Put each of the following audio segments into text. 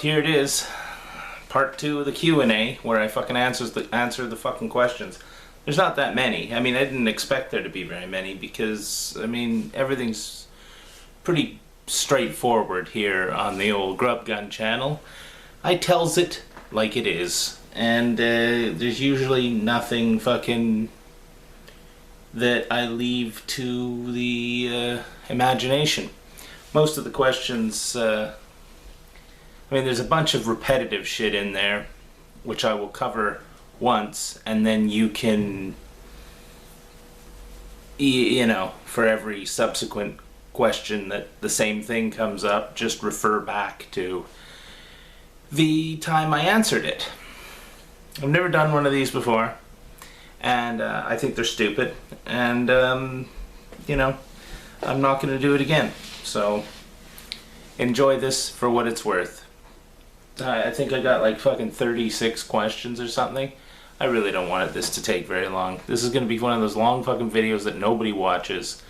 here it is. Part 2 of the Q&A, where I fucking answer the fucking questions. There's not that many. I mean, I didn't expect there to be very many because, I mean, everything's pretty straightforward here on the old Grub Gun channel. I tells it like it is. And there's usually nothing fucking that I leave to the imagination. Most of the questions, I mean, there's a bunch of repetitive shit in there, which I will cover once, and then you can, you know, for every subsequent question that the same thing comes up, just refer back to the time I answered it. I've never done one of these before, and I think they're stupid, and, you know, I'm not going to do it again. So, enjoy this for what it's worth. I think I got like fucking 36 questions or something. I really don't want this to take very long. This is going to be one of those long fucking videos that nobody watches,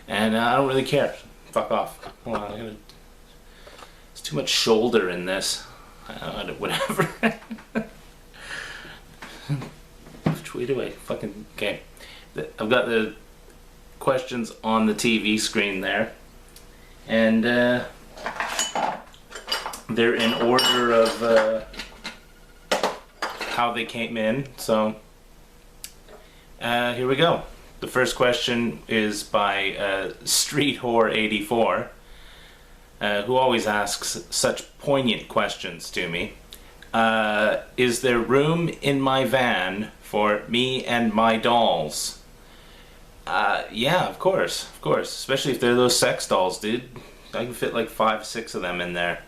and I don't really care. Fuck off. Hold on, there's too much shoulder in this. Whatever. Which way do I fucking... Okay. I've got the questions on the TV screen there. And, they're in order of, how they came in. So, here we go. The first question is by, Street Whore 84, who always asks such poignant questions to me. Is there room in my van for me and my dolls? Yeah, of course, especially if they're those sex dolls, dude. I can fit like 5, 6 of them in there.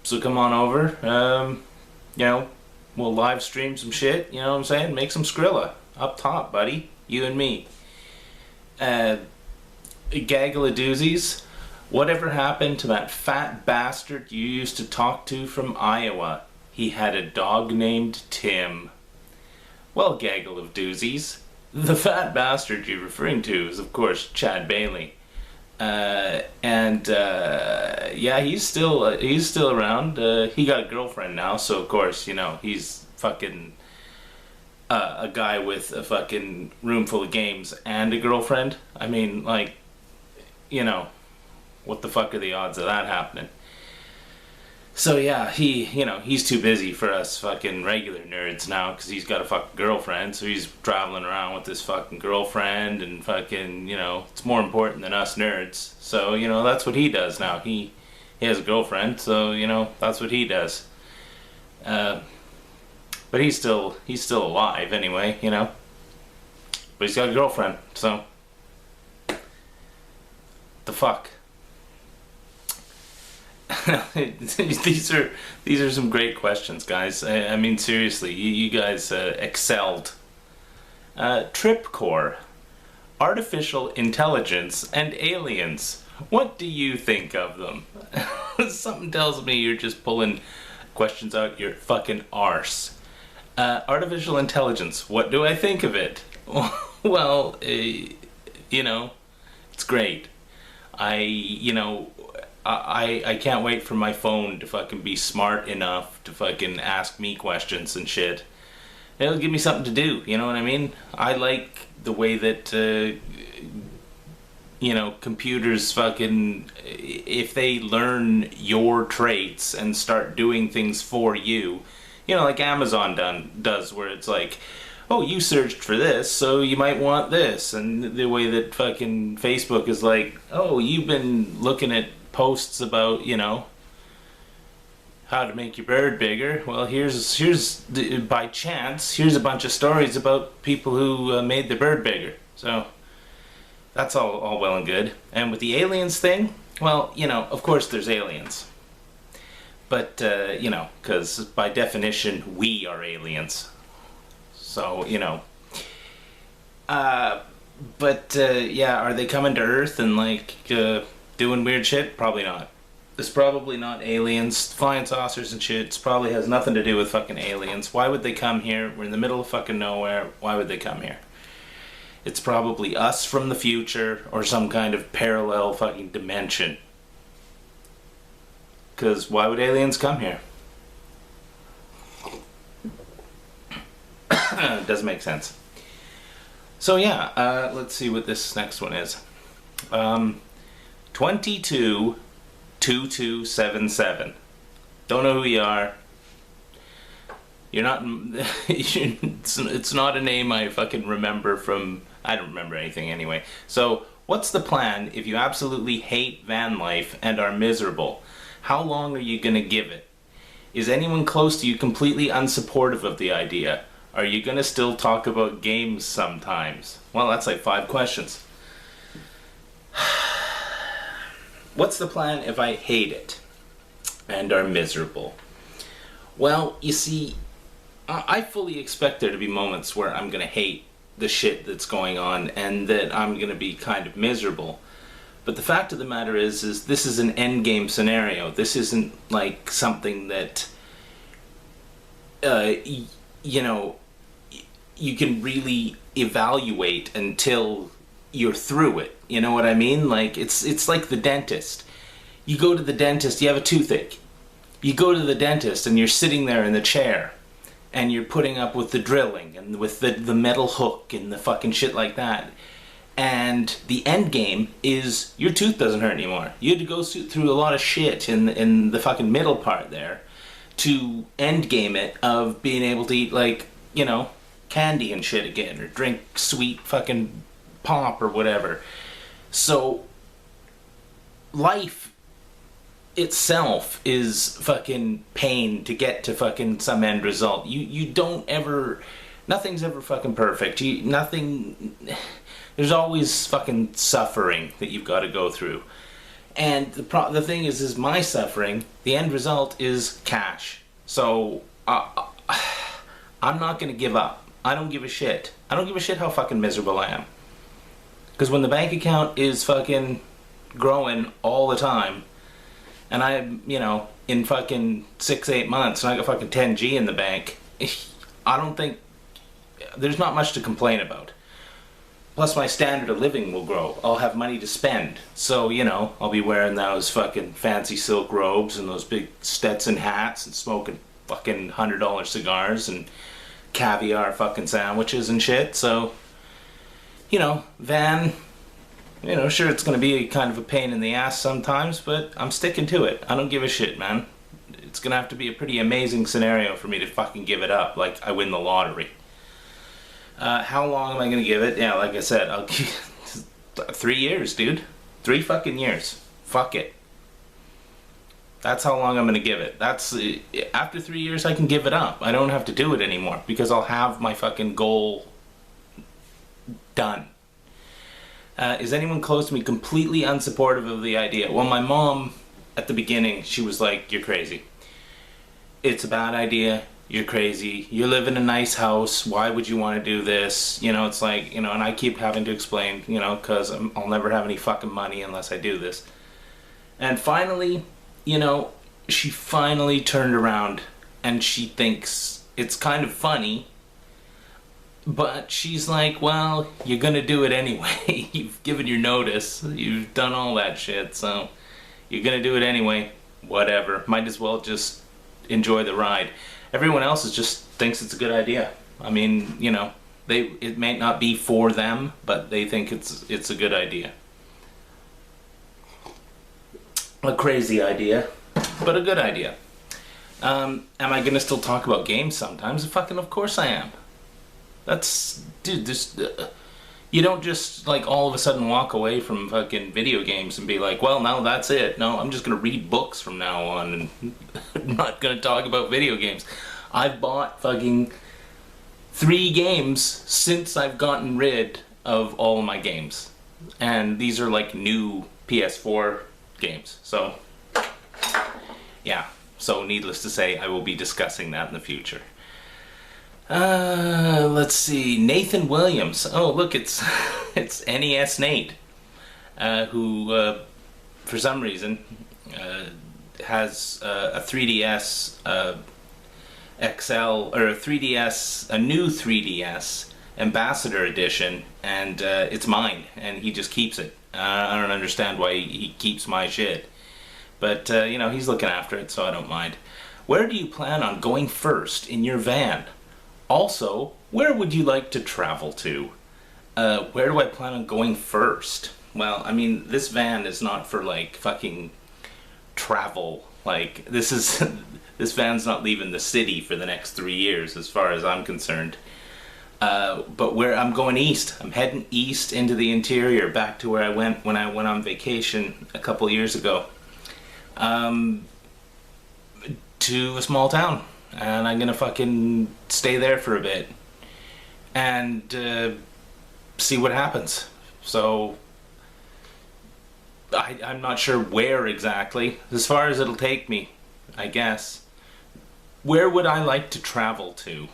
So come on over, you know, we'll live stream some shit, you know what I'm saying? Make some Skrilla up top, buddy, you and me. A gaggle of doozies. Whatever happened to that fat bastard you used to talk to from Iowa? He had a dog named Tim. Well, gaggle of doozies. The fat bastard you're referring to is, of course, Chad Bailey. Yeah, he's still around. He got a girlfriend now, so of course, you know, he's fucking a guy with a fucking room full of games and a girlfriend. I mean, like, you know, what the fuck are the odds of that happening? So yeah, you know, he's too busy for us fucking regular nerds now because he's got a fucking girlfriend, so he's traveling around with his fucking girlfriend and fucking, you know, it's more important than us nerds. So, you know, that's what he does now. He has a girlfriend, so, you know, that's what he does. But he's still alive anyway, you know. But he's got a girlfriend, so the fuck. these are some great questions, guys. I mean, seriously, you guys excelled. Tripcore, artificial intelligence, and aliens. What do you think of them? Something tells me you're just pulling questions out your fucking arse. Artificial intelligence. What do I think of it? Well, you know, it's great. I can't wait for my phone to fucking be smart enough to fucking ask me questions and shit. It'll give me something to do, you know what I mean? I like the way that, you know, computers fucking, if they learn your traits and start doing things for you, you know, like Amazon does, where it's like, oh, you searched for this, so you might want this. And the way that fucking Facebook is like, oh, you've been looking at posts about, you know, how to make your bird bigger. Well, here's by chance, here's a bunch of stories about people who made their bird bigger. So that's all well and good. And with the aliens thing, well, you know, of course there's aliens. But, you know, because by definition, we are aliens. So, you know. Yeah, are they coming to Earth and, like, doing weird shit? Probably not. It's probably not aliens, flying saucers and shit. It probably has nothing to do with fucking aliens. Why would they come here? We're in the middle of fucking nowhere. Why would they come here? It's probably us from the future or some kind of parallel fucking dimension. Because why would aliens come here? Doesn't make sense. So yeah, let's see what this next one is. 222277. Don't know who you are. You're not. It's not a name I fucking remember from. I don't remember anything anyway. So, what's the plan if you absolutely hate van life and are miserable? How long are you gonna give it? Is anyone close to you completely unsupportive of the idea? Are you gonna still talk about games sometimes? Well, that's like 5 questions. What's the plan if I hate it and are miserable? Well, you see, I fully expect there to be moments where I'm gonna hate the shit that's going on and that I'm gonna be kind of miserable. But the fact of the matter is this is an endgame scenario. This isn't like something that, you know, you can really evaluate until you're through it. You know what I mean? Like, it's like the dentist. You go to the dentist, you have a toothache. You go to the dentist and you're sitting there in the chair and you're putting up with the drilling and with the metal hook and the fucking shit like that. And the end game is your tooth doesn't hurt anymore. You had to go through a lot of shit in the fucking middle part there to end game it of being able to eat, like, you know, candy and shit again, or drink sweet fucking pop or whatever. So life itself is fucking pain to get to fucking some end result. You don't ever, nothing's ever fucking perfect. There's always fucking suffering that you've got to go through. And the thing is my suffering, the end result is cash. So I'm not gonna give up. I don't give a shit. I don't give a shit how fucking miserable I am. Because when the bank account is fucking growing all the time, and I'm, you know, in fucking 6-8 months, and I got fucking 10G in the bank, I don't think, there's not much to complain about. Plus my standard of living will grow. I'll have money to spend. So, you know, I'll be wearing those fucking fancy silk robes and those big Stetson hats and smoking fucking $100 cigars and caviar fucking sandwiches and shit. So, you know, van, you know, sure, it's going to be kind of a pain in the ass sometimes, but I'm sticking to it. I don't give a shit, man. It's going to have to be a pretty amazing scenario for me to fucking give it up, like I win the lottery. How long am I going to give it? Yeah, like I said, I'll give 3 years, dude. 3 fucking years. Fuck it. That's how long I'm going to give it. That's after 3 years, I can give it up. I don't have to do it anymore because I'll have my fucking goal done. Is anyone close to me completely unsupportive of the idea? Well, my mom, at the beginning, she was like, you're crazy. It's a bad idea. You're crazy. You live in a nice house. Why would you want to do this? You know, it's like, you know, and I keep having to explain, you know, because I'll never have any fucking money unless I do this. And finally, you know, she finally turned around and she thinks it's kind of funny, but she's like, well, you're gonna do it anyway. You've given your notice. You've done all that shit, so you're gonna do it anyway. Whatever. Might as well just enjoy the ride. Everyone else just thinks it's a good idea. I mean, you know, it may not be for them, but they think it's a good idea. A crazy idea, but a good idea. Am I gonna still talk about games sometimes? Fucking of course I am. Dude, you don't just like all of a sudden walk away from fucking video games and be like, well, now that's it. No, I'm just gonna read books from now on and I'm not gonna talk about video games. I've bought fucking 3 games since I've gotten rid of all of my games. And these are like new PS4 games. So, yeah. So, needless to say, I will be discussing that in the future. Let's see. Nathan Williams. Oh, look, it's NES Nate, who, for some reason, has a 3DS XL, or a new 3DS Ambassador Edition, and it's mine, and he just keeps it. I don't understand why he keeps my shit. But, you know, he's looking after it, so I don't mind. Where do you plan on going first in your van? Also, where would you like to travel to? Where do I plan on going first? Well, I mean, this van is not for, like, fucking travel. Like, this van's not leaving the city for the next 3 years, as far as I'm concerned. But where I'm going east. I'm heading east into the interior, back to where I went when I went on vacation a couple years ago. To a small town. And I'm gonna fucking stay there for a bit. And, see what happens. So, I'm not sure where exactly. As far as it'll take me, I guess. Where would I like to travel to?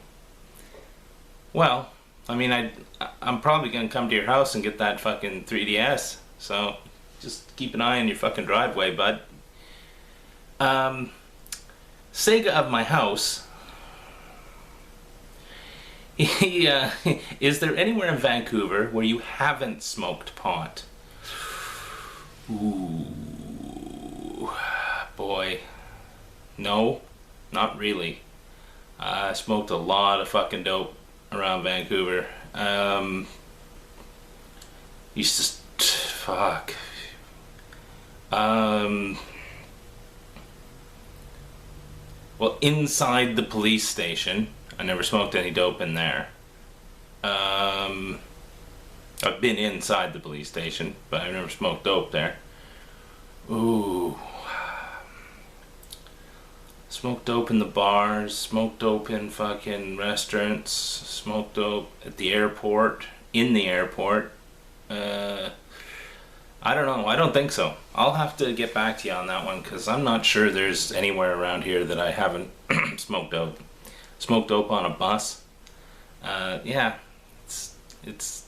Well, I mean, I'm probably gonna come to your house and get that fucking 3DS. So, just keep an eye on your fucking driveway, bud. Sega of my house. Is there anywhere in Vancouver where you haven't smoked pot? Ooh, boy. No, not really. I smoked a lot of fucking dope around Vancouver. Used to, fuck. Well, inside the police station. I never smoked any dope in there. I've been inside the police station, but I've never smoked dope there. Ooh. Smoked dope in the bars, smoked dope in fucking restaurants, smoked dope at the airport, in the airport. I don't know, I don't think so. I'll have to get back to you on that one, because I'm not sure there's anywhere around here that I haven't smoked dope. Smoked dope on a bus. Yeah, it's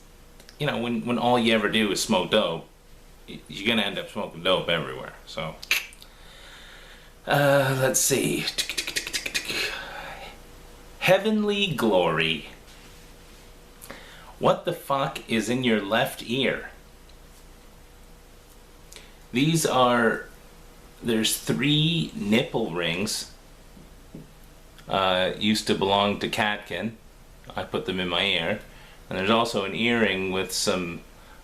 you know, when all you ever do is smoke dope, you're gonna end up smoking dope everywhere. So, let's see. Heavenly Glory. What the fuck is in your left ear? There's 3 nipple rings. Used to belong to Catkin. I put them in my ear. And there's also an earring with some,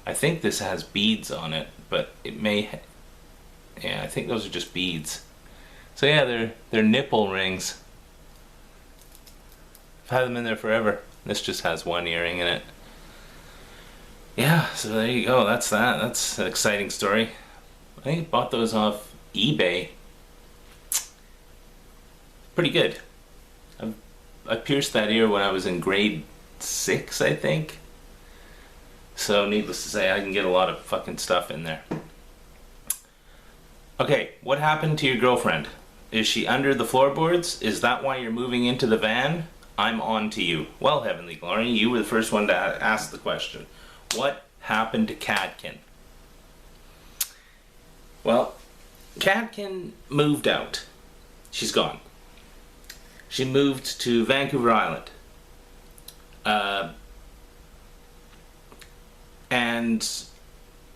I think this has beads on it, but it may, yeah, I think those are just beads. So yeah, they're nipple rings. I've had them in there forever. This just has 1 earring in it. Yeah, so there you go, that's that. That's an exciting story. I think I bought those off eBay. Pretty good. I pierced that ear when I was in grade 6, I think. So needless to say, I can get a lot of fucking stuff in there. Okay, what happened to your girlfriend? Is she under the floorboards? Is that why you're moving into the van? I'm on to you. Well, Heavenly Glory, you were the first one to ask the question. What happened to Catkin? Well, Catkin moved out. She's gone. She moved to Vancouver Island. And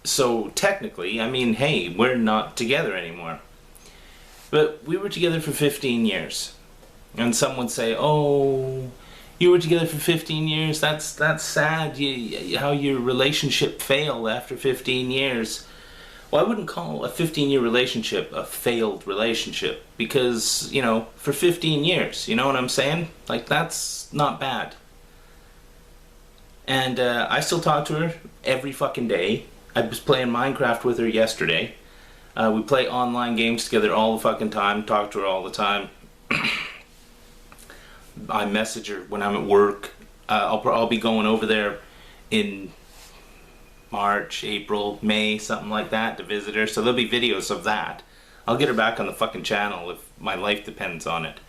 so technically, I mean, hey, we're not together anymore. But we were together for 15 years. And some would say, oh, you were together for 15 years? That's sad, how your relationship failed after 15 years. Well, I wouldn't call a 15-year relationship a failed relationship. Because, you know, for 15 years, you know what I'm saying? Like, that's not bad. And I still talk to her every fucking day. I was playing Minecraft with her yesterday. We play online games together all the fucking time, talk to her all the time. I message her when I'm at work. I'll be going over there in March, April, May, something like that to visit her. So there'll be videos of that. I'll get her back on the fucking channel if my life depends on it.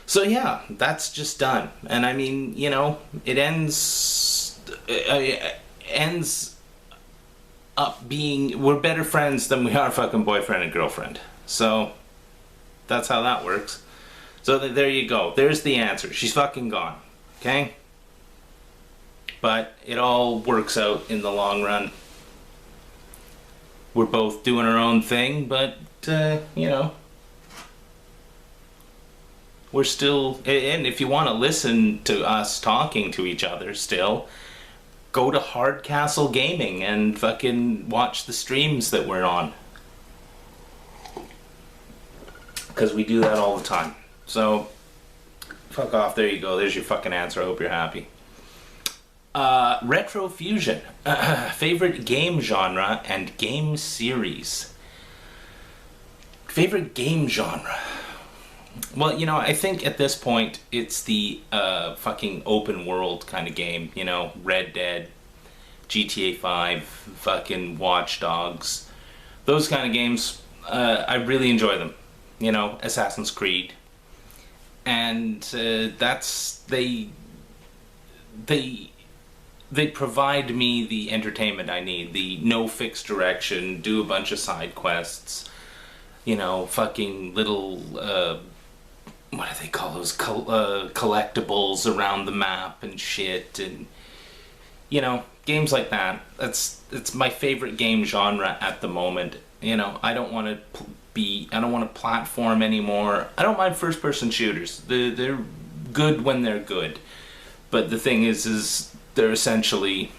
So yeah, that's just done. And I mean, you know, it ends up being, we're better friends than we are fucking boyfriend and girlfriend. So that's how that works. So there you go. There's the answer. She's fucking gone. Okay? But it all works out in the long run. We're both doing our own thing, but you know, we're still, and if you want to listen to us talking to each other still, go to Hardcastle Gaming and fucking watch the streams that we're on. Because we do that all the time. So, fuck off. There you go. There's your fucking answer. I hope you're happy. Retro Fusion. Favorite game genre and game series. Favorite game genre. Well, you know, I think at this point it's the fucking open world kind of game. You know, Red Dead, GTA 5, fucking Watch Dogs. Those kind of games, I really enjoy them. You know, Assassin's Creed. And they provide me the entertainment I need. The no fixed direction, do a bunch of side quests. You know, fucking little, what do they call those? Collectibles around the map and shit. And, you know, games like that. It's my favorite game genre at the moment. You know, I don't want to platform anymore. I don't mind first person shooters. They're good when they're good. But the thing is they're essentially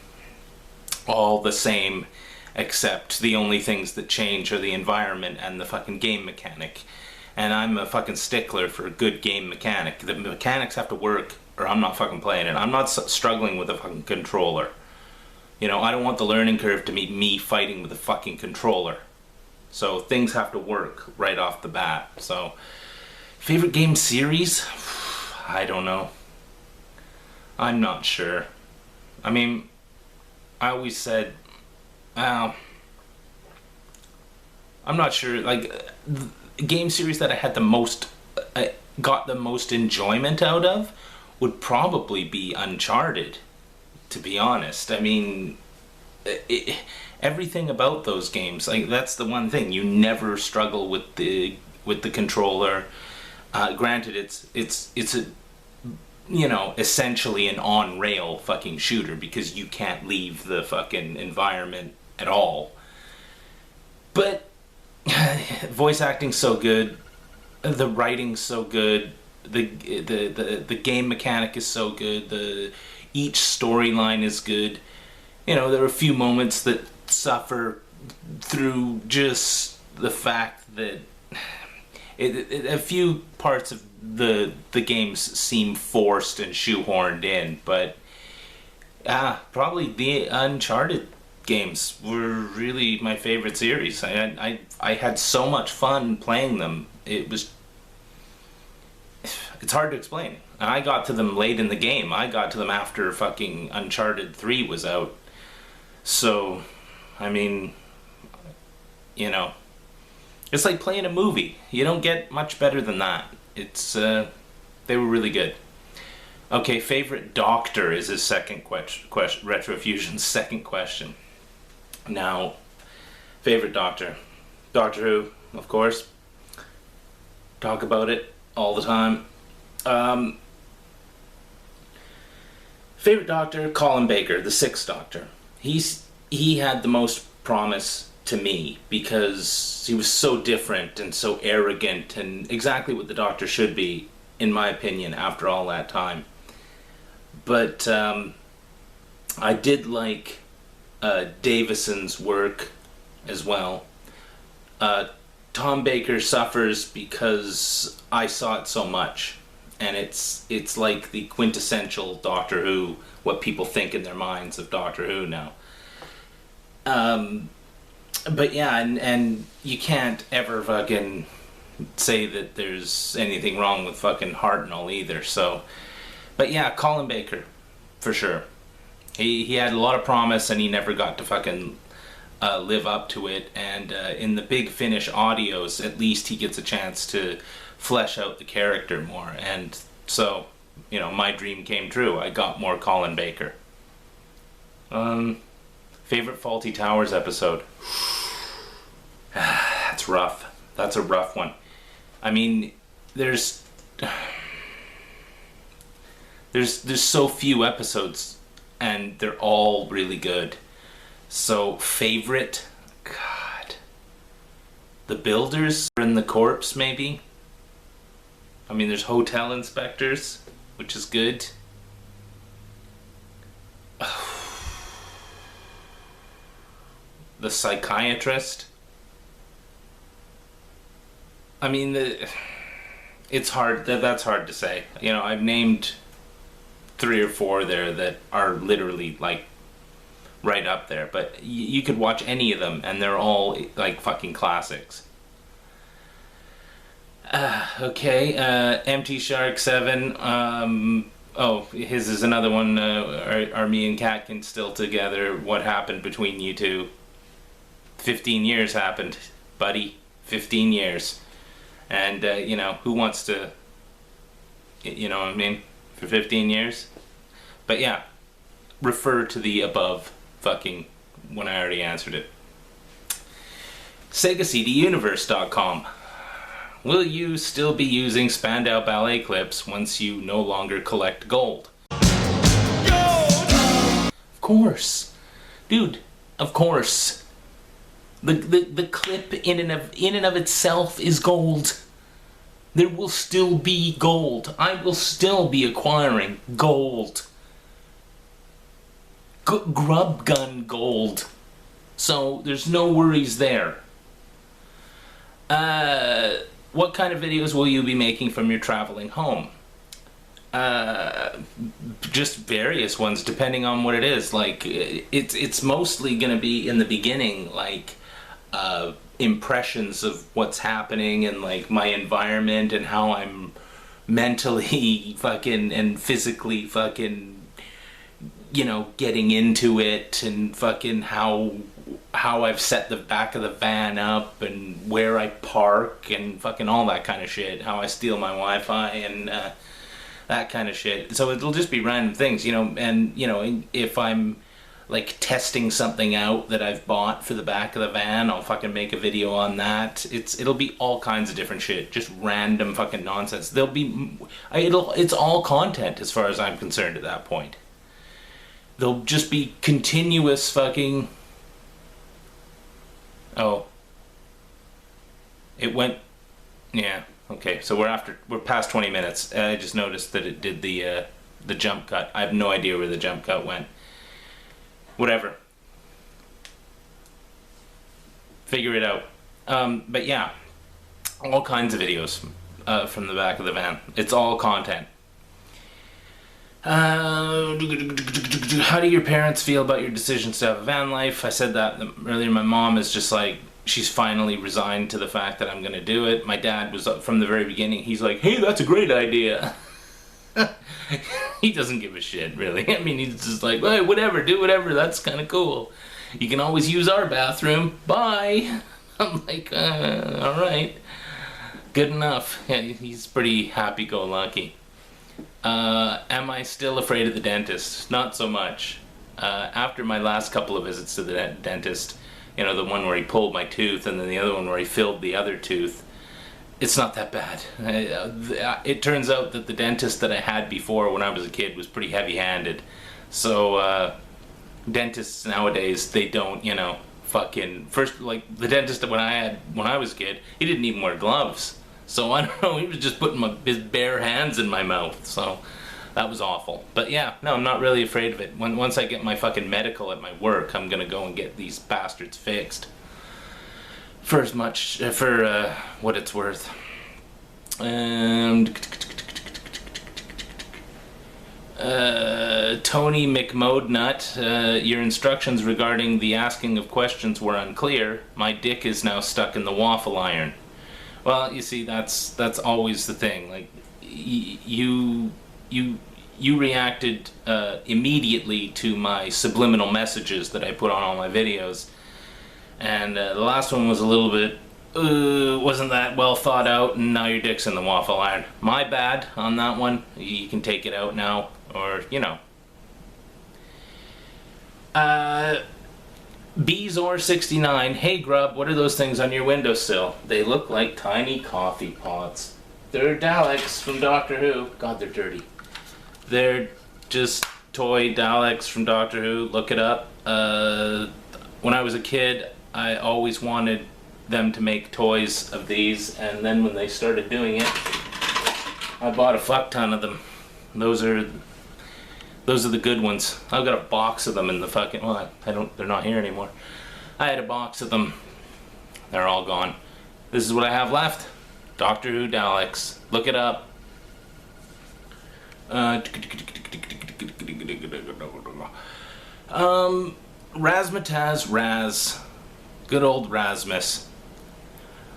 all the same, except the only things that change are the environment and the fucking game mechanic. And I'm a fucking stickler for a good game mechanic. The mechanics have to work or I'm not fucking playing it. I'm not struggling with a fucking controller. You know, I don't want the learning curve to be me fighting with a fucking controller. So things have to work right off the bat. So, favorite game series? I don't know. I'm not sure. I mean, I always said, I'm not sure. Like, the game series that I had the most, got the most enjoyment out of would probably be Uncharted, to be honest. I mean, everything about those games, like, that's the one thing. You never struggle with the controller. Granted, it's a, you know, essentially an on-rail fucking shooter because you can't leave the fucking environment at all. But voice acting's so good, the writing's so good, the game mechanic is so good, each storyline is good. You know, there are a few moments that suffer through just the fact that a few parts of the games seem forced and shoehorned in, but probably the Uncharted games were really my favorite series. I had so much fun playing them. It's hard to explain. I got to them late in the game. I got to them after fucking Uncharted 3 was out. So, I mean, you know, it's like playing a movie. You don't get much better than that. It's, they were really good. Okay, favorite doctor is his second question, Retrofusion's second question. Now, favorite doctor. Doctor Who, of course. Talk about it all the time. Favorite doctor, Colin Baker, the Sixth Doctor. He had the most promise to me because he was so different and so arrogant and exactly what the Doctor should be, in my opinion, after all that time. But I did like Davison's work as well. Tom Baker suffers because I saw it so much, and it's like the quintessential Doctor Who, what people think in their minds of Doctor Who now. But yeah, and you can't ever fucking say that there's anything wrong with fucking Hartnell either, so. But yeah, Colin Baker, for sure. He had a lot of promise and he never got to fucking live up to it, and in the Big Finish audios, at least he gets a chance to flesh out the character more, and so, you know, my dream came true. I got more Colin Baker. Favorite Fawlty Towers episode? That's rough. That's a rough one. I mean, there's so few episodes, and they're all really good. So, favorite? God. The builders are in the corpse, maybe. I mean, there's hotel inspectors, which is good. The psychiatrist. I mean, it's hard. That's hard to say. You know, I've named 3 or 4 there that are literally like right up there. But you could watch any of them, and they're all like fucking classics. Okay, Empty Shark 7. Oh, his is another one. Are me and Katkin still together? What happened between you two? 15 years happened, buddy. 15 years. And, you know, who wants to, you know what I mean, for 15 years? But yeah, refer to the above fucking when I already answered it. SegaCDUniverse.com. Will you still be using Spandau Ballet clips once you no longer collect gold? Gold! Of course. Dude, of course. The clip in and of itself is gold. There will still be gold. I will still be acquiring gold. Grub gun gold. So there's no worries there. What kind of videos will you be making from your traveling home? Just various ones depending on what it is. Like it's mostly gonna be in the beginning, like impressions of what's happening and like my environment and how I'm mentally fucking and physically fucking, you know, getting into it, and fucking how I've set the back of the van up and where I park and fucking all that kind of shit, how I steal my Wi-Fi and that kind of shit. So it'll just be random things, you know, and you know, if I'm like testing something out that I've bought for the back of the van, I'll fucking make a video on that. It'll be all kinds of different shit, just random fucking nonsense. It's all content as far as I'm concerned at that point. There'll just be continuous fucking... Oh. It went... Yeah, okay, so we're past 20 minutes. I just noticed that it did the jump cut. I have no idea where the jump cut went. Whatever. Figure it out. But yeah, all kinds of videos from the back of the van. It's all content. How do your parents feel about your decisions to have a van life? I said that earlier. My mom is just like, she's finally resigned to the fact that I'm going to do it. My dad was, from the very beginning, he's like, hey, that's a great idea. He doesn't give a shit, really. I mean, he's just like, hey, whatever, do whatever, that's kind of cool. You can always use our bathroom. Bye. I'm like, alright. Good enough. Yeah, he's pretty happy-go-lucky. Am I still afraid of the dentist? Not so much. After my last couple of visits to the dentist, you know, the one where he pulled my tooth and then the other one where he filled the other tooth, it's not that bad. It turns out that the dentist that I had before when I was a kid was pretty heavy-handed. So, dentists nowadays, they don't, you know, fucking... First, like, the dentist that when I was a kid, he didn't even wear gloves. So, I don't know, he was just putting his bare hands in my mouth. So, that was awful. But yeah, no, I'm not really afraid of it. Once I get my fucking medical at my work, I'm gonna go and get these bastards fixed. For as much, for what it's worth. Tony McModnut, your instructions regarding the asking of questions were unclear. My dick is now stuck in the waffle iron. Well, you see, that's always the thing. Like, you reacted immediately to my subliminal messages that I put on all my videos. And the last one was a little bit, wasn't that well thought out, and now your dick's in the waffle iron. My bad on that one. You can take it out now, or, you know. Beezor69, hey Grub, what are those things on your windowsill? They look like tiny coffee pots. They're Daleks from Doctor Who. God, they're dirty. They're just toy Daleks from Doctor Who. Look it up. When I was a kid, I always wanted them to make toys of these, and then when they started doing it, I bought a fuck ton of them. Those are the good ones. I've got a box of them in the fucking, well, they're not here anymore. I had a box of them. They're all gone. This is what I have left. Doctor Who Daleks. Look it up. Razmataz Raz. Good old Rasmus.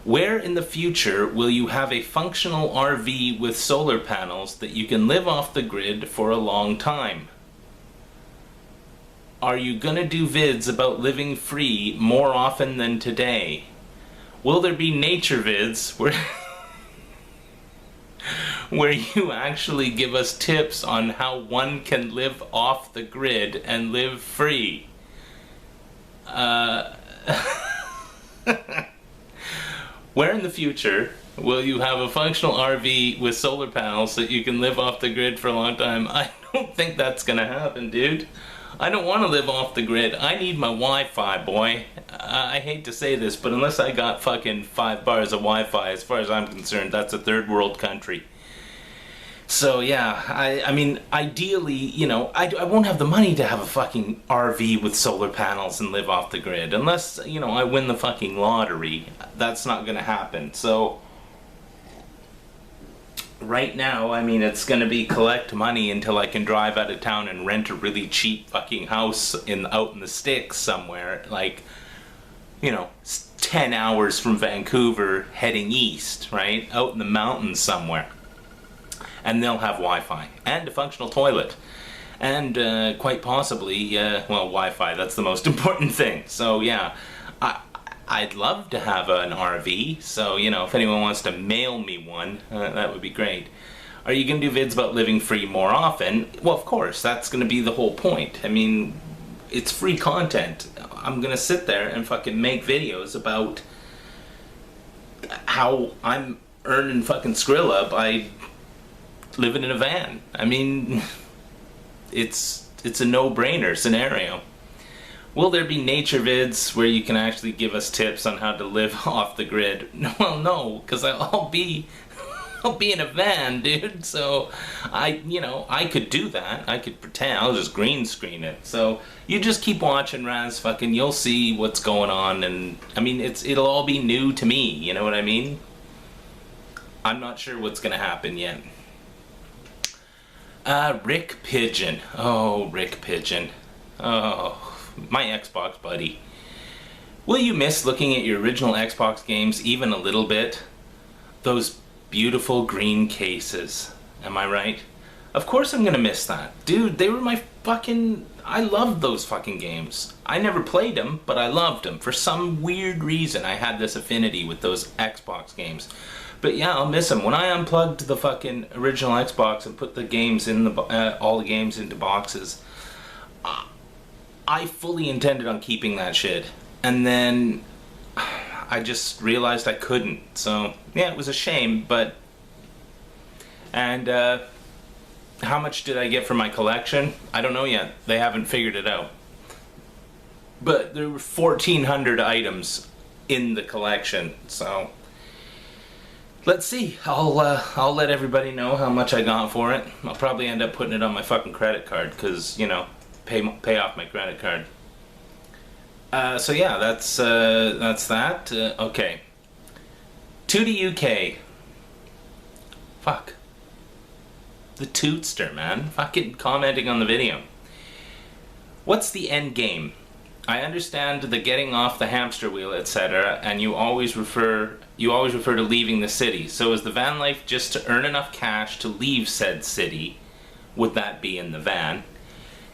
Where in the future will you have a functional RV with solar panels that you can live off the grid for a long time? Are you gonna do vids about living free more often than today? Will there be nature vids where you actually give us tips on how one can live off the grid and live free? Where in the future will you have a functional RV with solar panels so that you can live off the grid for a long time? I don't think that's gonna happen, dude. I don't want to live off the grid. I need my Wi-Fi, boy. I hate to say this, but unless I got fucking 5 bars of Wi-Fi, as far as I'm concerned, that's a third world country. So yeah, I mean, ideally, you know, I won't have the money to have a fucking RV with solar panels and live off the grid. Unless, you know, I win the fucking lottery. That's not gonna happen. So, right now, I mean, it's gonna be collect money until I can drive out of town and rent a really cheap fucking house out in the sticks somewhere. Like, you know, 10 hours from Vancouver heading east, right? Out in the mountains somewhere. And they'll have Wi-Fi and a functional toilet, and quite possibly, well, Wi-Fi. That's the most important thing. So yeah, I'd love to have an RV. So you know, if anyone wants to mail me one, that would be great. Are you gonna do vids about living free more often? Well, of course. That's gonna be the whole point. I mean, it's free content. I'm gonna sit there and fucking make videos about how I'm earning fucking Skrilla by living in a van. I mean, it's a no-brainer scenario. Will there be nature vids where you can actually give us tips on how to live off the grid? Well, no, because I'll be in a van, dude. So I could do that. I could pretend. I'll just green screen it. So you just keep watching, Raz. Fucking, you'll see what's going on. And I mean, it'll all be new to me. You know what I mean? I'm not sure what's gonna happen yet. Rick Pigeon. Oh, Rick Pigeon. Oh, my Xbox buddy. Will you miss looking at your original Xbox games even a little bit? Those beautiful green cases. Am I right? Of course I'm gonna miss that. Dude, they were my fucking... I loved those fucking games. I never played them, but I loved them. For some weird reason, I had this affinity with those Xbox games. But yeah, I'll miss them. When I unplugged the fucking original Xbox and put the games in all the games into boxes, I fully intended on keeping that shit. And then I just realized I couldn't. So yeah, it was a shame, but... And how much did I get for my collection? I don't know yet. They haven't figured it out. But there were 1,400 items in the collection, so... Let's see. I'll let everybody know how much I got for it. I'll probably end up putting it on my fucking credit card, because, you know, pay off my credit card. So yeah, that's that. Okay. 2D UK. Fuck. The Tootster, man. Fucking commenting on the video. What's the end game? I understand the getting off the hamster wheel, etc., and you always refer to leaving the city. So is the van life just to earn enough cash to leave said city? Would that be in the van?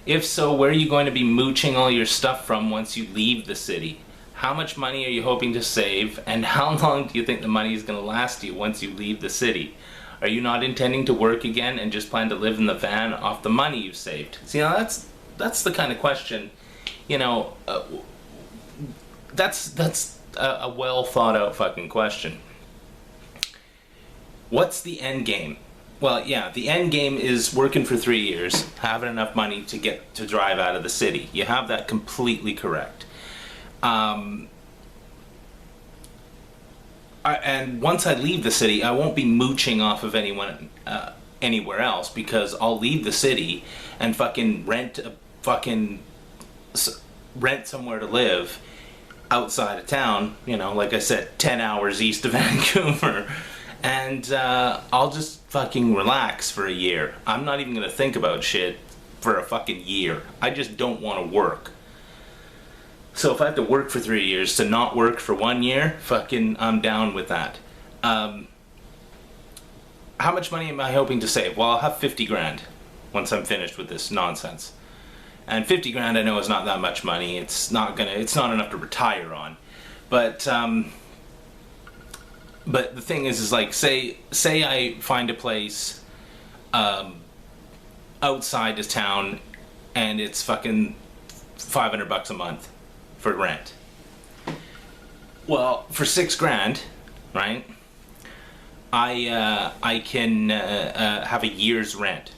If so, where are you going to be mooching all your stuff from once you leave the city? How much money are you hoping to save, and how long do you think the money is going to last you once you leave the city? Are you not intending to work again and just plan to live in the van off the money you've saved? See, now that's the kind of question, you know, that's a well thought out fucking question. What's the end game? Well, yeah, the end game is working for 3 years, having enough money to drive out of the city. You have that completely correct. and once I leave the city, I won't be mooching off of anyone anywhere else, because I'll leave the city and fucking rent somewhere to live outside of town, you know, like I said, 10 hours east of Vancouver, and I'll just fucking relax for a year. I'm not even gonna think about shit for a fucking year. I just don't want to work. So if I have to work for 3 years to not work for 1 year, fucking I'm down with that. How much money am I hoping to save? Well, I'll have 50 grand once I'm finished with this nonsense. And 50 grand I know is not that much money. It's not enough to retire on. But the thing is like, say I find a place outside of town and it's fucking $500 a month for rent. Well, for 6 grand, right? I can have a year's rent,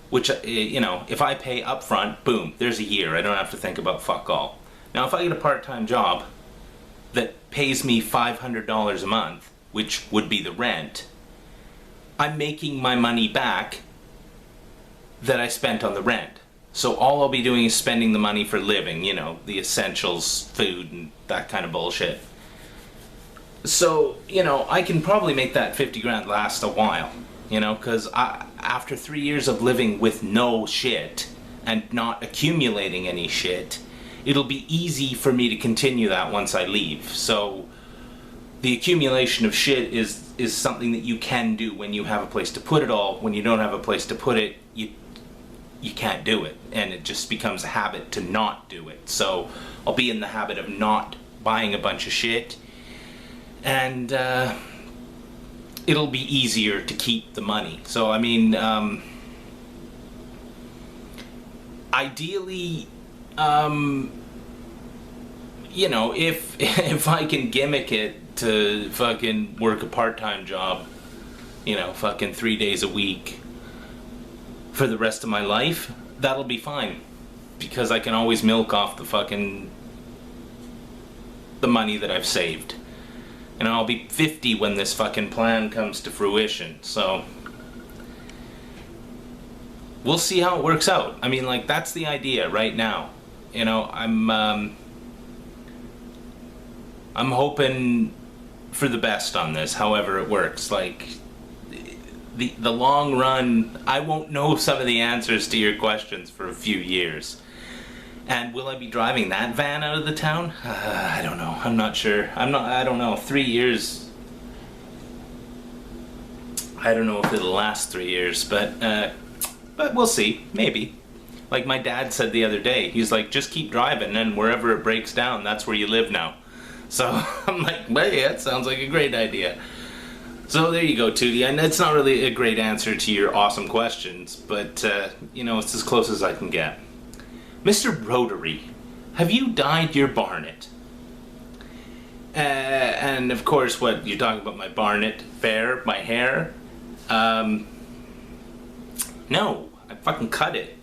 which, you know, if I pay up front, boom, there's a year. I don't have to think about fuck all. Now, if I get a part-time job that pays me $500 a month, which would be the rent, I'm making my money back that I spent on the rent. So all I'll be doing is spending the money for living, you know, the essentials, food, and that kind of bullshit. So, you know, I can probably make that 50 grand last a while, you know, because after 3 years of living with no shit and not accumulating any shit, it'll be easy for me to continue that once I leave. So the accumulation of shit is something that you can do when you have a place to put it all. When you don't have a place to put it, you can't do it, and it just becomes a habit to not do it. So I'll be in the habit of not buying a bunch of shit, and it'll be easier to keep the money. So I mean, ideally, you know, if I can gimmick it to fucking work a part-time job, you know, fucking 3 days a week for the rest of my life, that'll be fine, because I can always milk off the money that I've saved. And I'll be 50 when this fucking plan comes to fruition, so we'll see how it works out. I mean, like, that's the idea right now. You know, I'm hoping for the best on this, however it works. Like, the long run, I won't know some of the answers to your questions for a few years. And will I be driving that van out of the town? I don't know. I'm not sure. I don't know. 3 years. I don't know if it'll last 3 years, but we'll see. Maybe. Like my dad said the other day, he's like, just keep driving, and wherever it breaks down, that's where you live now. So I'm like, well, yeah, that sounds like a great idea. So there you go, Tootie. And it's not really a great answer to your awesome questions, but, you know, it's as close as I can get. Mr. Rotary, have you dyed your barnet? And of course, what, you're talking about my barnet fair, my hair? No, I fucking cut it.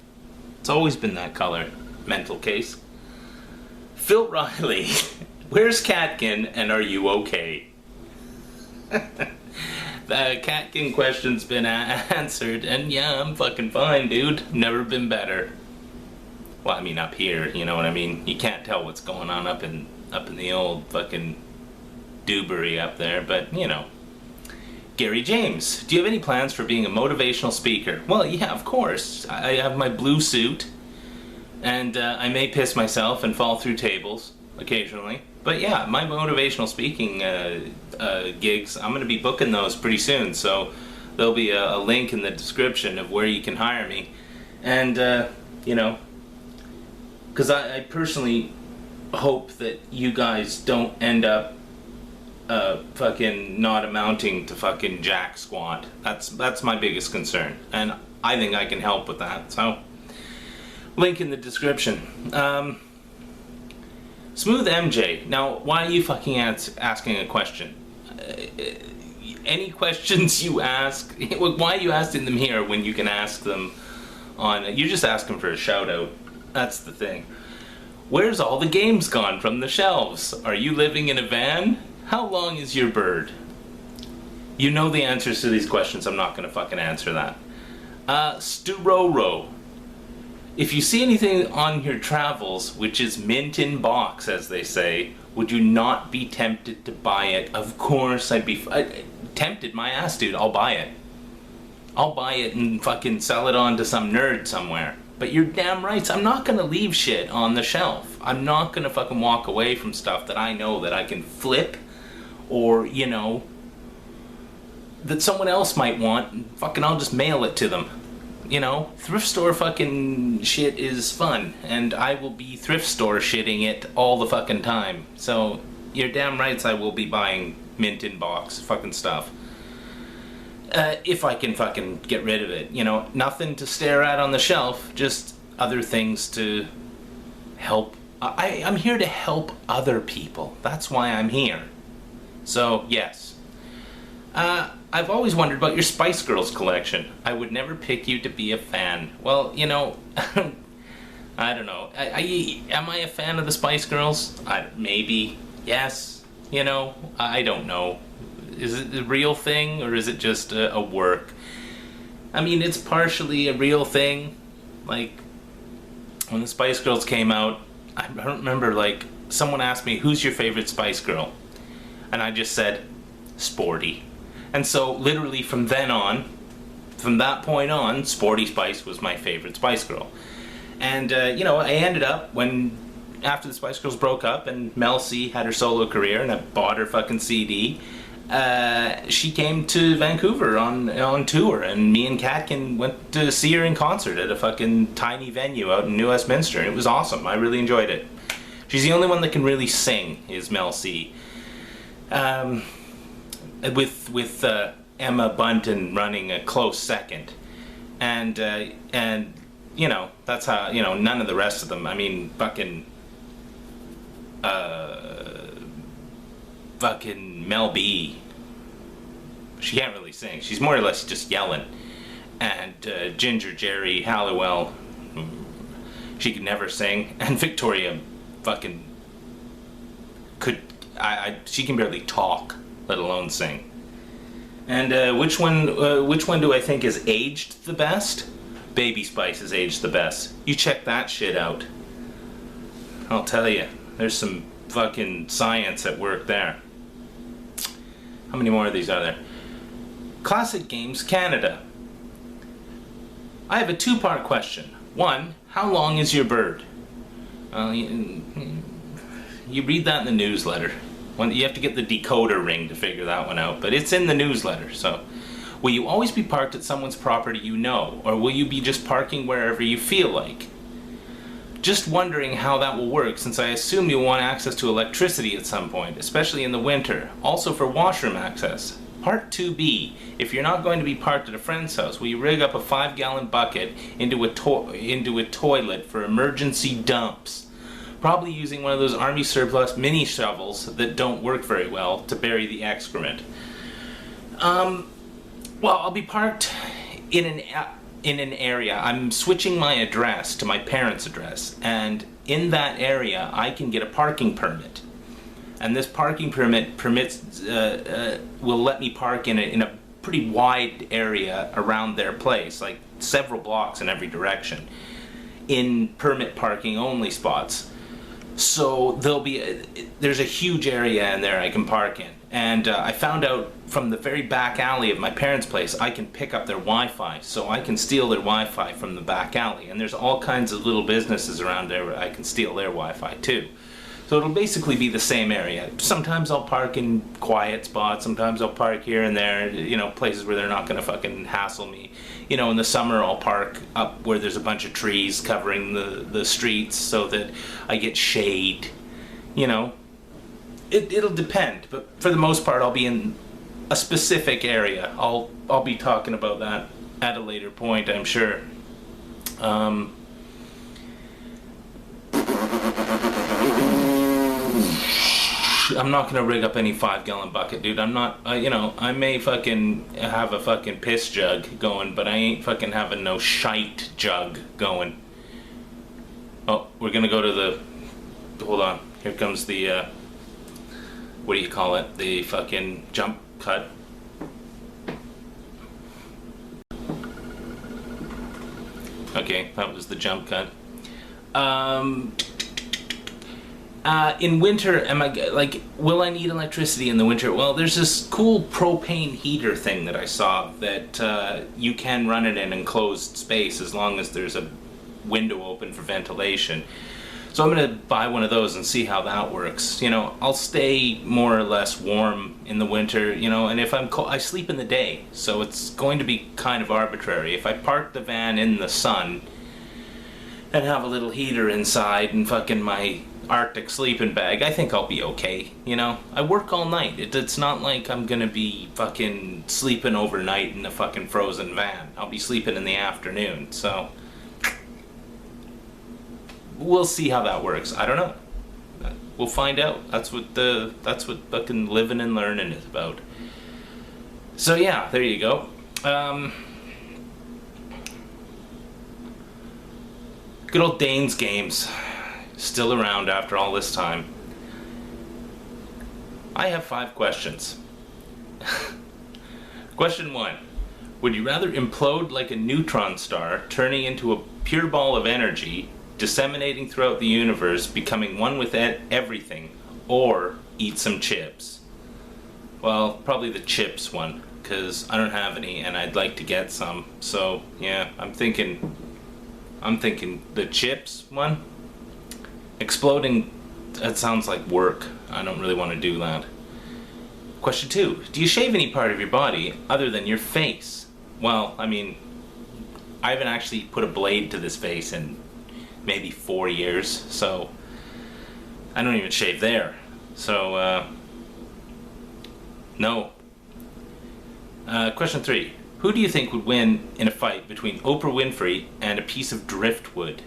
It's always been that color. Mental case. Phil Riley, where's Catkin, and are you okay? The Catkin question's been answered, and yeah, I'm fucking fine, dude. Never been better. Well, I mean, up here, you know what I mean? You can't tell what's going on up in the old fucking Dewberry up there, but, you know. Gary James, do you have any plans for being a motivational speaker? Well, yeah, of course. I have my blue suit, and I may piss myself and fall through tables occasionally. But yeah, my motivational speaking gigs, I'm going to be booking those pretty soon, so there'll be a link in the description of where you can hire me. And, you know, because I personally hope that you guys don't end up fucking not amounting to fucking jack squat. That's my biggest concern, and I think I can help with that. So, link in the description. Smooth MJ. Now, why are you fucking asking a question? Any questions you ask, why are you asking them here when you can ask them on? You're just asking for a shout out. That's the thing. Where's all the games gone from the shelves? Are you living in a van? How long is your bird? You know the answers to these questions. I'm not going to fucking answer that. Sturoro. If you see anything on your travels which is mint in box, as they say, would you not be tempted to buy it? Of course I'd be tempted. My ass, dude. I'll buy it. I'll buy it and fucking sell it on to some nerd somewhere. But you're damn right, I'm not gonna leave shit on the shelf. I'm not gonna fucking walk away from stuff that I know that I can flip, or, you know, that someone else might want, and fucking I'll just mail it to them. You know, thrift store fucking shit is fun, and I will be thrift store shitting it all the fucking time. So, you're damn right I will be buying mint in box fucking stuff. If I can fucking get rid of it. You know, nothing to stare at on the shelf, just other things to help. I'm here to help other people. That's why I'm here. So, yes. I've always wondered about your Spice Girls collection. I would never pick you to be a fan. Well, you know, I don't know. Am I a fan of the Spice Girls? Maybe. Yes. You know, I don't know. Is it a real thing, or is it just a work? I mean, it's partially a real thing. Like, when the Spice Girls came out, I don't remember, like, someone asked me, who's your favorite Spice Girl? And I just said, Sporty. And so, literally from then on, from that point on, Sporty Spice was my favorite Spice Girl. And, you know, I ended up, after the Spice Girls broke up and Mel C had her solo career and I bought her fucking CD, she came to Vancouver on tour, and me and Katkin went to see her in concert at a fucking tiny venue out in New Westminster, and it was awesome. I really enjoyed it. She's the only one that can really sing, is Mel C. With Emma Bunton running a close second, and you know, that's how, you know, none of the rest of them. I mean, fucking Mel B. She can't really sing. She's more or less just yelling. And Ginger Jerry Halliwell, she could never sing. And Victoria fucking could. She can barely talk, let alone sing. And which one do I think is aged the best? Baby Spice is aged the best. You check that shit out. I'll tell you, there's some fucking science at work there. How many more of these are there? Classic Games Canada. I have a two-part question. One, how long is your bird? You read that in the newsletter. You have to get the decoder ring to figure that one out, but it's in the newsletter. So, will you always be parked at someone's property you know, or will you be just parking wherever you feel like? Just wondering how that will work, since I assume you'll want access to electricity at some point, especially in the winter. Also for washroom access. Part 2B, if you're not going to be parked at a friend's house, will you rig up a 5-gallon bucket into a toilet for emergency dumps? Probably using one of those army surplus mini shovels that don't work very well to bury the excrement. Well, I'll be parked in an area. I'm switching my address to my parents' address, and in that area I can get a parking permit. And this parking permit will let me park in a pretty wide area around their place, like several blocks in every direction, in permit parking only spots. So there's a huge area in there I can park in. And I found out from the very back alley of my parents' place, I can pick up their Wi-Fi. So I can steal their Wi-Fi from the back alley. And there's all kinds of little businesses around there where I can steal their Wi-Fi too. So it'll basically be the same area. Sometimes I'll park in quiet spots, sometimes I'll park here and there, you know, places where they're not gonna fucking hassle me. You know, in the summer I'll park up where there's a bunch of trees covering the streets so that I get shade. You know, it'll depend, but for the most part I'll be in a specific area. I'll be talking about that at a later point, I'm sure. I'm not gonna rig up any 5-gallon bucket, dude. I'm not, you know, I may fucking have a fucking piss jug going, but I ain't fucking having no shite jug going. Oh, we're gonna go to the, hold on, here comes the what do you call it? The fucking jump cut. Okay, that was the jump cut. In winter, will I need electricity in the winter? Well, there's this cool propane heater thing that I saw that you can run it in an enclosed space as long as there's a window open for ventilation. So I'm going to buy one of those and see how that works. I'll stay more or less warm in the winter, and if I'm cold, I sleep in the day, so it's going to be kind of arbitrary. If I park the van in the sun and have a little heater inside and fucking my Arctic sleeping bag, I think I'll be okay. I work all night. It's not like I'm gonna be fucking sleeping overnight in a fucking frozen van. I'll be sleeping in the afternoon, so we'll see how that works. I don't know. We'll find out. That's what fucking living and learning is about. So yeah, there you go. Good old Dane's Games. Still around after all this time. I have 5 questions. Question 1. Would you rather implode like a neutron star, turning into a pure ball of energy, disseminating throughout the universe, becoming one with everything, or eat some chips? Well, probably the chips one, because I don't have any and I'd like to get some. So, yeah, I'm thinking the chips one. Exploding, that sounds like work. I don't really want to do that. Question 2. Do you shave any part of your body other than your face? Well, I haven't actually put a blade to this face in maybe 4 years, so I don't even shave there. So, no. Question 3. Who do you think would win in a fight between Oprah Winfrey and a piece of driftwood?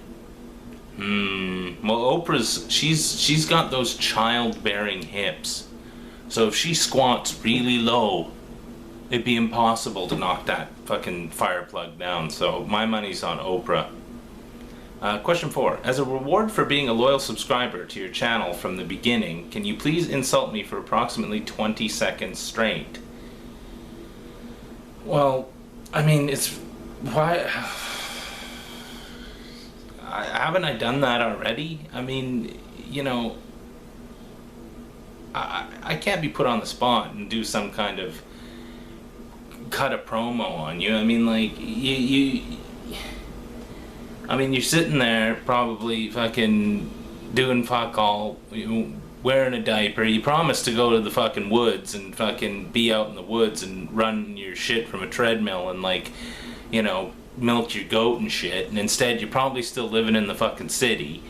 Well, Oprah's, she's got those childbearing hips. So if she squats really low, it'd be impossible to knock that fucking fire plug down. So my money's on Oprah. Question 4. As a reward for being a loyal subscriber to your channel from the beginning, can you please insult me for approximately 20 seconds straight? Well, it's... Why... Haven't I done that already? I can't be put on the spot and do some kind of cut a promo on you. You're sitting there probably fucking doing fuck all, wearing a diaper. You promised to go to the fucking woods and fucking be out in the woods and run your shit from a treadmill and milk your goat and shit, and instead you're probably still living in the fucking city.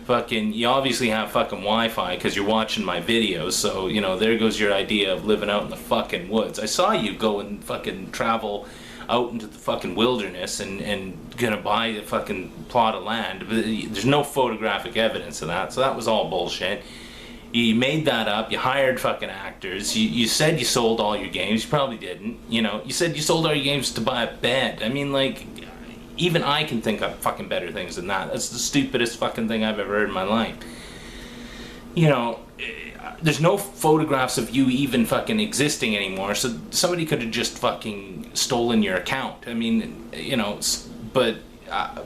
You obviously have fucking Wi-Fi because you're watching my videos, so there goes your idea of living out in the fucking woods. I saw you go and fucking travel out into the fucking wilderness and gonna buy a fucking plot of land, but there's no photographic evidence of that, so that was all bullshit. You made that up. You hired fucking actors. You said you sold all your games. You probably didn't. You said you sold all your games to buy a bed. Even I can think of fucking better things than that. That's the stupidest fucking thing I've ever heard in my life. There's no photographs of you even fucking existing anymore, so somebody could have just fucking stolen your account. But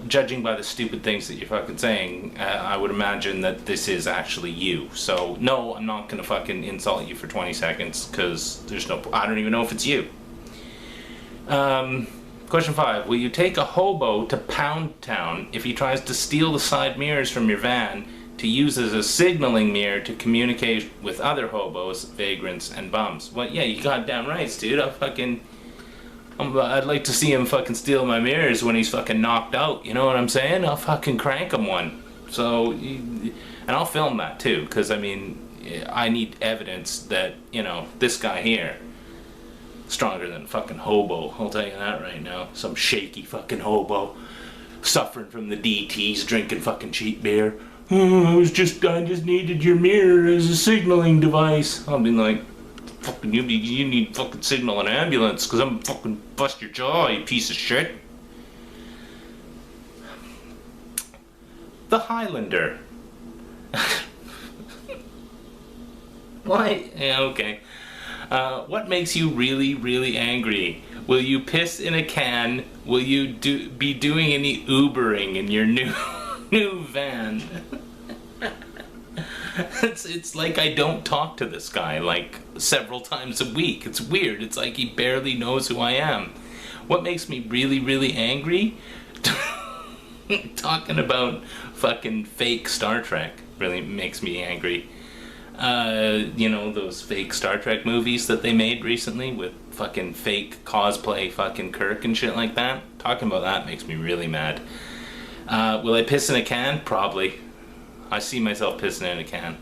judging by the stupid things that you're fucking saying, I would imagine that this is actually you. So, no, I'm not gonna fucking insult you for 20 seconds, because I don't even know if it's you. Question 5. Will you take a hobo to Pound Town if he tries to steal the side mirrors from your van to use as a signaling mirror to communicate with other hobos, vagrants, and bums? Well, yeah, you goddamn right, dude. I'd like to see him fucking steal my mirrors when he's fucking knocked out, you know what I'm saying? I'll fucking crank him one. So, and I'll film that too, because I need evidence that, this guy here, stronger than fucking hobo, I'll tell you that right now. Some shaky fucking hobo, suffering from the DTs, drinking fucking cheap beer. I just needed your mirror as a signaling device. I'll be like, fucking you need fucking signal an ambulance, because I'm fucking bust your jaw, you piece of shit. The Highlander. Why? Yeah, okay. What makes you really, really angry? Will you piss in a can? Will you be doing any Ubering in your new new van? It's like I don't talk to this guy like several times a week. It's weird. It's like he barely knows who I am. What makes me really, really angry? Talking about fucking fake Star Trek really makes me angry. You know, those fake Star Trek movies that they made recently with fucking fake cosplay fucking Kirk and shit like that. Talking about that makes me really mad. Will I piss in a can? Probably. I see myself pissing in a can.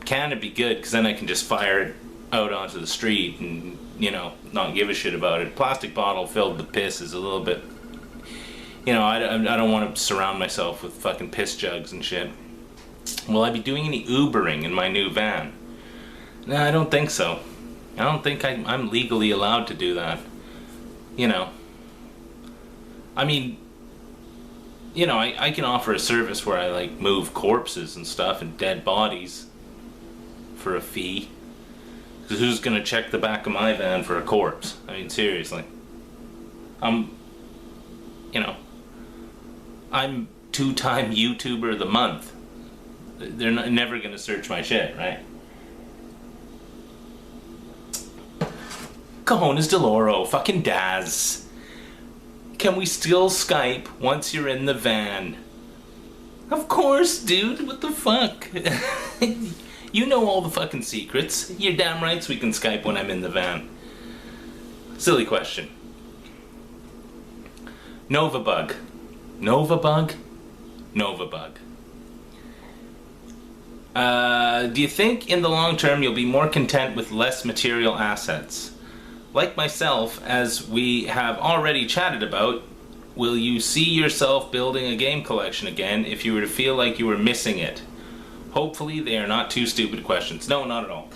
Can would be good, because then I can just fire it out onto the street and, you know, not give a shit about it. Plastic bottle filled with piss is a little bit... You know, I don't want to surround myself with fucking piss jugs and shit. Will I be doing any Ubering in my new van? No, I don't think so. I don't think I'm legally allowed to do that. You know. I mean, you know, I can offer a service where I, like, move corpses and stuff and dead bodies for a fee. Because who's going to check the back of my van for a corpse? I mean, seriously. You know, I'm 2-time YouTuber of the month. They're never going to search my shit, right? Cojones del Oro, fucking Daz. Can we still Skype once you're in the van? Of course, dude. What the fuck? You know all the fucking secrets. You're damn right we can Skype when I'm in the van. Silly question. Novabug. Novabug? Novabug. Do you think in the long term you'll be more content with less material assets? Like myself, as we have already chatted about, will you see yourself building a game collection again if you were to feel like you were missing it? Hopefully they are not too stupid questions. No, not at all.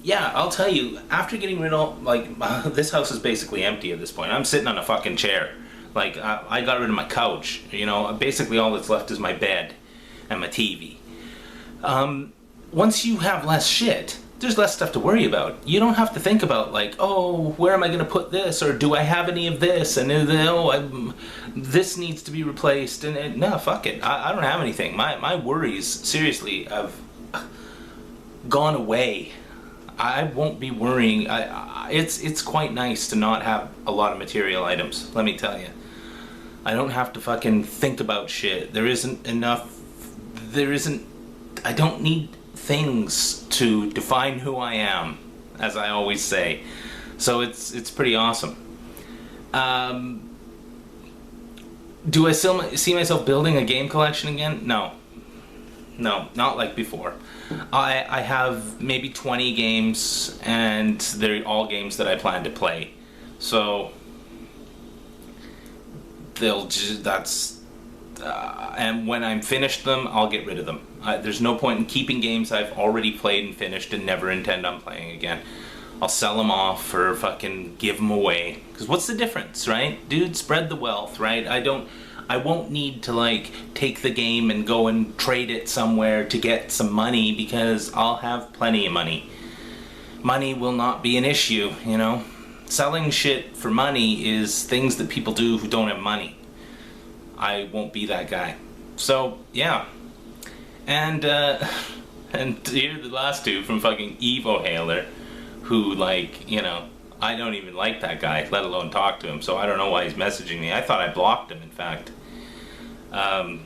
Yeah, I'll tell you, after getting rid of, like, this house is basically empty at this point. I'm sitting on a fucking chair. Like, I got rid of my couch. You know, basically all that's left is my bed and my TV. Once you have less shit, there's less stuff to worry about. You don't have to think about, like, oh, where am I going to put this? Or do I have any of this? And this needs to be replaced. And no, fuck it. I don't have anything. My worries, seriously, have gone away. I won't be worrying. It's quite nice to not have a lot of material items, let me tell you. I don't have to fucking think about shit. There isn't enough... I don't need things to define who I am, as I always say. So it's pretty awesome. Do I still see myself building a game collection again? No. No, not like before. I have maybe 20 games, and they're all games that I plan to play. So and when I'm finished them, I'll get rid of them. There's no point in keeping games I've already played and finished and never intend on playing again. I'll sell them off or fucking give them away. Because what's the difference, right? Dude, spread the wealth, right? I won't need to, like, take the game and go and trade it somewhere to get some money, because I'll have plenty of money. Money will not be an issue, you know? Selling shit for money is things that people do who don't have money. I won't be that guy. So, yeah. And here are the last two from fucking Evo Hailer, who, like, you know, I don't even like that guy, let alone talk to him, so I don't know why he's messaging me. I thought I blocked him, in fact. I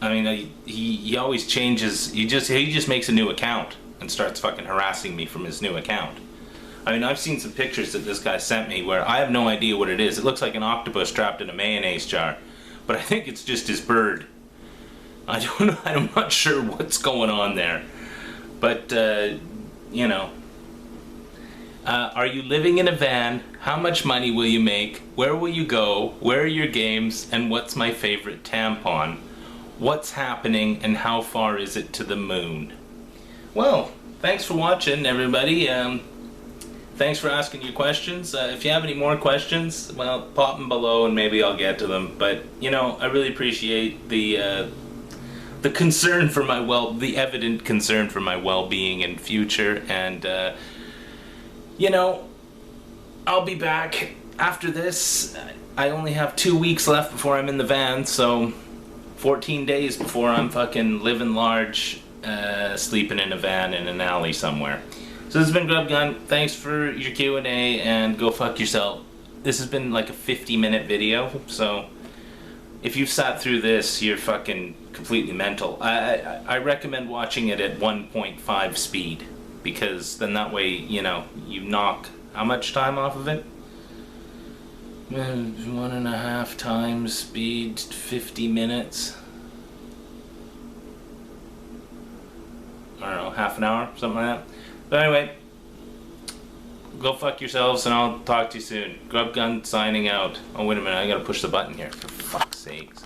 mean, he always changes, he just makes a new account and starts fucking harassing me from his new account. I mean, I've seen some pictures that this guy sent me where I have no idea what it is. It looks like an octopus trapped in a mayonnaise jar, but I think it's just his bird. I don't know, I'm not sure what's going on there. But, you know. Are you living in a van? How much money will you make? Where will you go? Where are your games? And what's my favorite tampon? What's happening and how far is it to the moon? Well, thanks for watching, everybody. Thanks for asking your questions. If you have any more questions, well, pop them below and maybe I'll get to them. But, you know, I really appreciate the the concern for my the evident concern for my well-being and future, and you know, I'll be back after this. I only have 2 weeks left before I'm in the van, so 14 days before I'm fucking living large, sleeping in a van in an alley somewhere. So this has been Grub Gun. Thanks for your Q&A, and go fuck yourself. This has been like a 50-minute video, so if you've sat through this, you're fucking completely mental. I recommend watching it at 1.5 speed, because then that way, you know, you knock how much time off of it? 1.5 times speed, 50 minutes. I don't know, half an hour, something like that. But anyway, go fuck yourselves, and I'll talk to you soon. Grub Gun signing out. Oh, wait a minute, I gotta push the button here, for fuck's sakes.